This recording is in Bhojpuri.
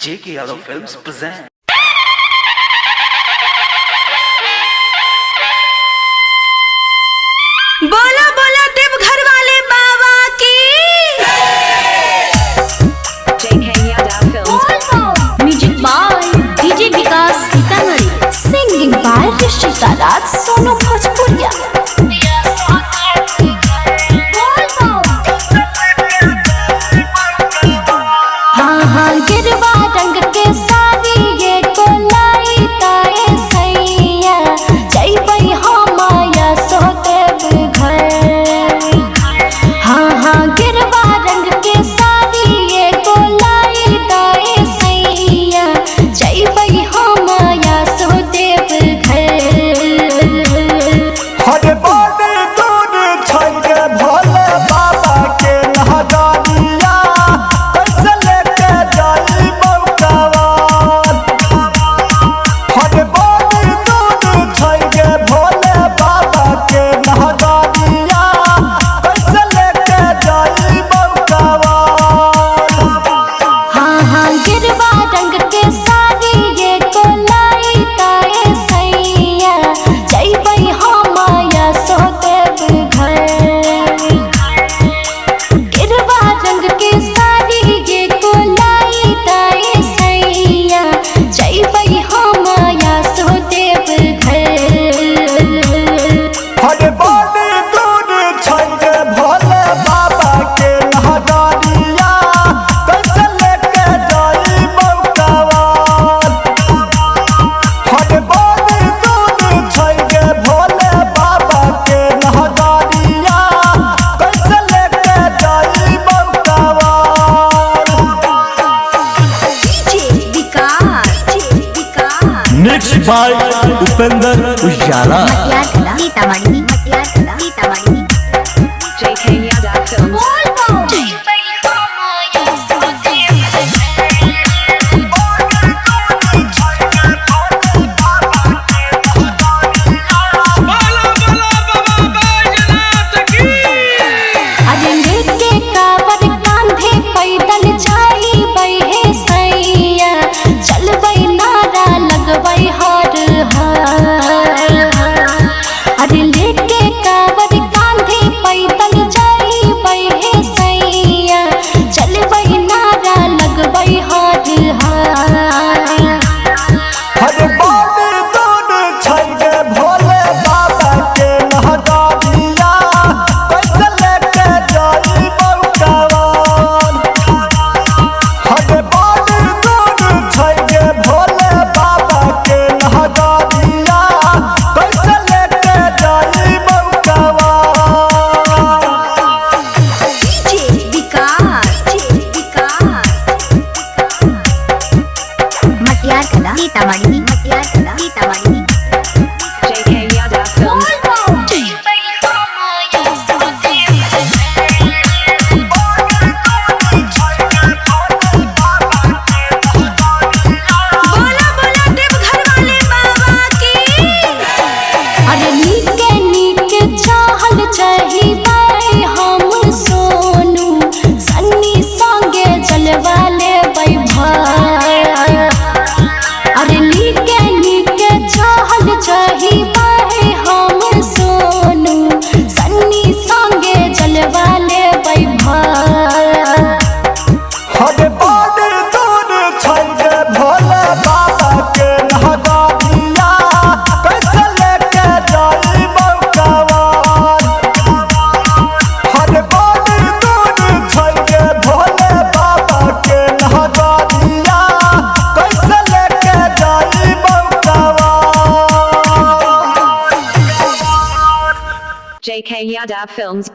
J.K. Yadav Films present. बोला बोला देवघर वाले बाबा की। J.K. Yadav Films. Music by DJ Vikas Sitamarhi, singing by Rishika Raj Sonu Bhojpuriya. हाँ हाँ गिरवा रंग के साड़ी ये कोलाई ताए सैया, जय बई हम माया सोते घर। हाँ हाँ गिरवा रंग के साड़ी ये कोलाई ताए सैया, जय बई हम माया सोते घर। हरे बड़े दूर छंगे भोले बाबा के नहदारिया, कैसे लेके जाई बौकावान। हरे बड़े दूर छंगे भोले बाबा के नहदारिया, कैसे लेके जाई बौकावान। हाँ हाँ गिरवा रंग के साड़ी ये कोलाई ताए सैया, जय बई हम माया सोते घर। गिरवा रंग के साड़ी ये कोलाई ताए सैया, जय बई हम माया सोते घर। हरे बड़े दूर छंगे भोले बाबा के नहदारिया, कैसे लेके जाई बौकावान। हरे बड़े दूर छंगे भोले बाबा के नहदारिया, कैसे लेके जाई बौकावान। मिक्स बाय उपेंद्र उजाला। J.K. Yadav Films. अरे लेके कावर कांधे पैदल जाई बहे सैया, चलबै नारा लगबै हर हर। अरे लेके कावर कांधे पैदल जाई बहे सैया, चलबै नारा लगबै हर हर। हरे बड़े दूर छंगे भोले बाबा के नहदारिया, कैसे लेके जाई बौकावान। हरे बड़े दूर छंगे भोले बाबा के नहदारिया, कैसे लेके जाई बौकावान। J.K. Yadav Films. बोला बोला देवघर वाले बाबा की। अरे नीके नीके चाहल चाहिए हम सोनू, सन्नी संगे जलवा लेबै भाई। अरे नीके नीके चाहल चाहिए हम सोनू, सन्नी संगे जलवा लेबै भाई। हरे बड़े दूर छंगे भोले बाबा के नहदारिया, कैसे लेके जाई बौकावान। हरे बड़े दूर छंगे भोले बाबा के नहदारिया, कैसे लेके जाई बौकावान। J.K. Yadav Films.